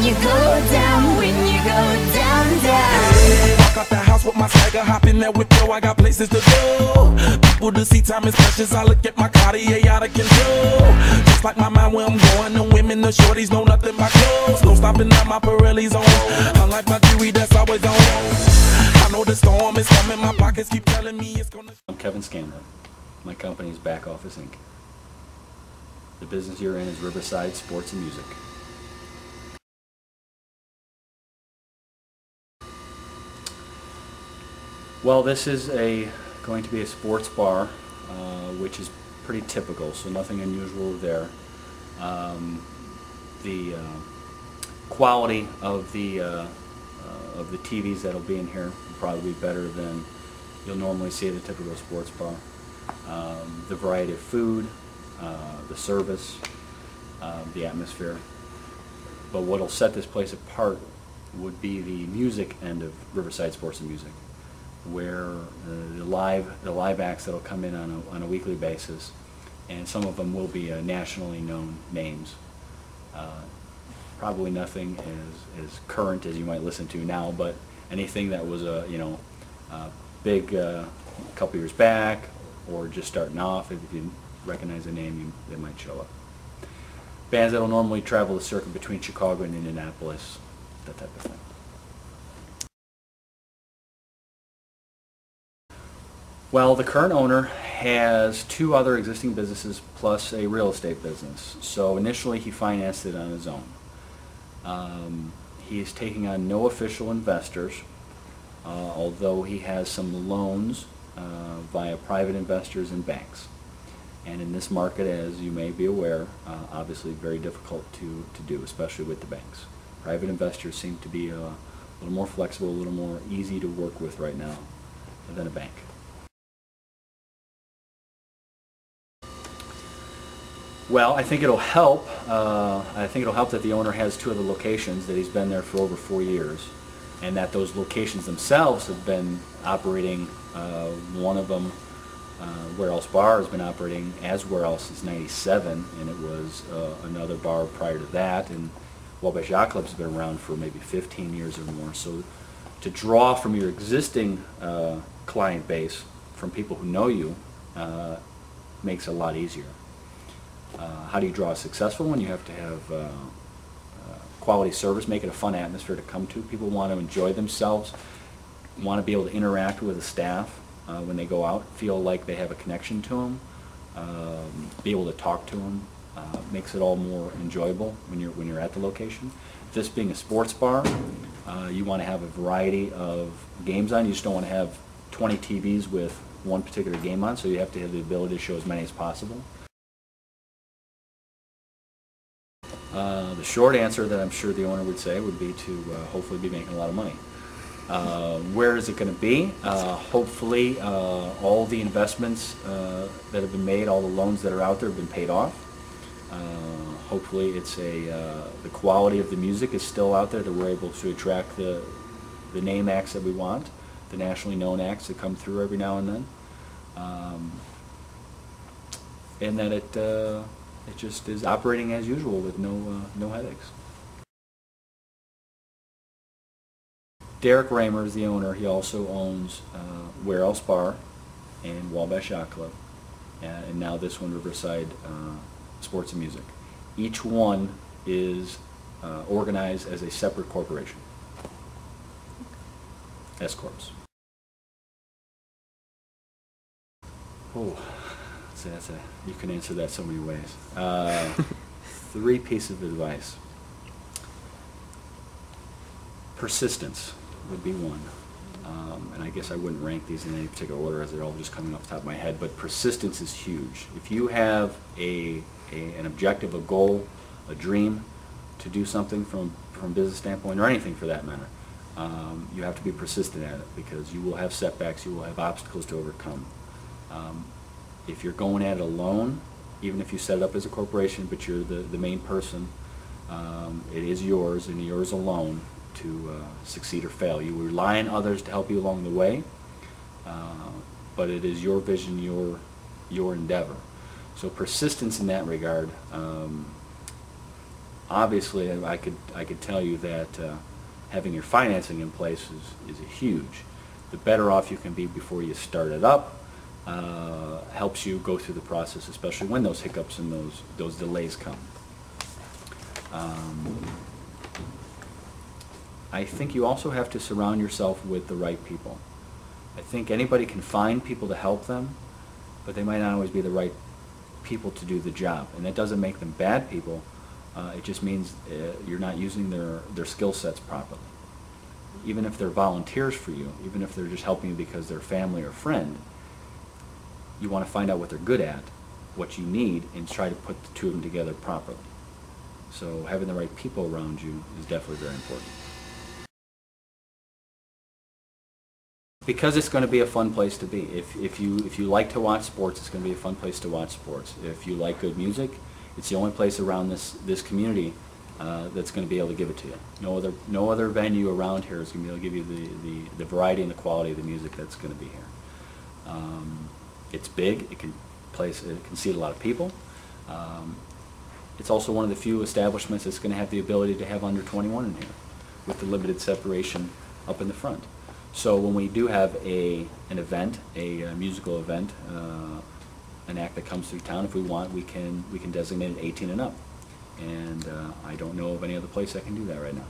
you go down, when you go down, down. Walk out the house with my swagger, hop in that whip, yo, I got places to go. People to see, time is precious, I look at my Cartier out of control. Just like my mind where I'm going, the women, the shorties know nothing but clothes. No stopping at my Pirelli's on, unlike my jewelry that's always on. I know the storm is coming, my pockets keep telling me it's gonna. I'm Kevin Scanlon. My company is Back Office Inc. The business you're in is Riverside Sports and Music. Well, this is going to be a sports bar, which is pretty typical, so nothing unusual there. The quality of the TVs that'll be in here will probably be better than you'll normally see at a typical sports bar. The variety of food, the service, the atmosphere. But what'll set this place apart would be the music end of Riverside Sports and Music, where the live acts that'll come in on a weekly basis, and some of them will be nationally known names. Probably nothing as current as you might listen to now, but anything that was big a couple years back, or just starting off. If you recognize the name, they might show up. Bands that'll normally travel the circuit between Chicago and Indianapolis, that type of thing. Well, the current owner has 2 other existing businesses plus a real estate business. So initially he financed it on his own. He is taking on no official investors, although he has some loans via private investors and banks. And in this market, as you may be aware, obviously very difficult to do, especially with the banks. Private investors seem to be a little more flexible, a little more easy to work with right now than a bank. Well, I think it'll help. I think it'll help that the owner has 2 other locations, that he's been there for over 4 years, and that those locations themselves have been operating. One of them, Where Else Bar, has been operating as Where Else since '97, and it was another bar prior to that. And Wabash Yacht Club has been around for maybe 15 years or more. So to draw from your existing client base, from people who know you, makes it a lot easier. How do you draw a successful one? You have to have quality service, make it a fun atmosphere to come to. People want to enjoy themselves, want to be able to interact with the staff when they go out, feel like they have a connection to them, be able to talk to them. Makes it all more enjoyable when you're at the location. This being a sports bar, you want to have a variety of games on. You just don't want to have 20 TVs with one particular game on, so you have to have the ability to show as many as possible. The short answer that I'm sure the owner would say would be to hopefully be making a lot of money. Where is it going to be? Hopefully all the investments that have been made, all the loans that are out there have been paid off. Hopefully it's the quality of the music is still out there, that we're able to attract the name acts that we want, the nationally known acts that come through every now and then. And that it just is operating as usual with no headaches. Derek Raymer is the owner. He also owns Where Else Bar and Wabash Yacht Club, and now this one, Riverside Sports and Music. Each one is organized as a separate corporation, S-corps. Oh, you can answer that so many ways. 3 pieces of advice. Persistence would be one. And I guess I wouldn't rank these in any particular order, as they're all just coming off the top of my head, but persistence is huge. If you have an objective, a goal, a dream to do something from a business standpoint, or anything for that matter, you have to be persistent at it, because you will have setbacks, you will have obstacles to overcome. If you're going at it alone, even if you set it up as a corporation, but you're the main person, it is yours and yours alone to succeed or fail. You rely on others to help you along the way, but it is your vision, your endeavor. So persistence in that regard Obviously, I could tell you that having your financing in place is huge. The better off you can be before you start it up helps you go through the process, especially when those hiccups and those delays come. I think you also have to surround yourself with the right people. I think anybody can find people to help them, but they might not always be the right people to do the job. And that doesn't make them bad people. It just means you're not using their skill sets properly. Even if they're volunteers for you, even if they're just helping you because they're family or friend, you want to find out what they're good at, what you need, and try to put the two of them together properly. So having the right people around you is definitely very important. Because it's going to be a fun place to be. If you like to watch sports, it's going to be a fun place to watch sports. If you like good music, it's the only place around this community that's going to be able to give it to you. No other venue around here is going to be able to give you the variety and the quality of the music that's going to be here. It's big. It can seat a lot of people. It's also one of the few establishments that's going to have the ability to have under 21 in here, with the limited separation up in the front. So when we do have an event, a musical event, an act that comes through town, if we want, we can designate it 18 and up. And I don't know of any other place that can do that right now.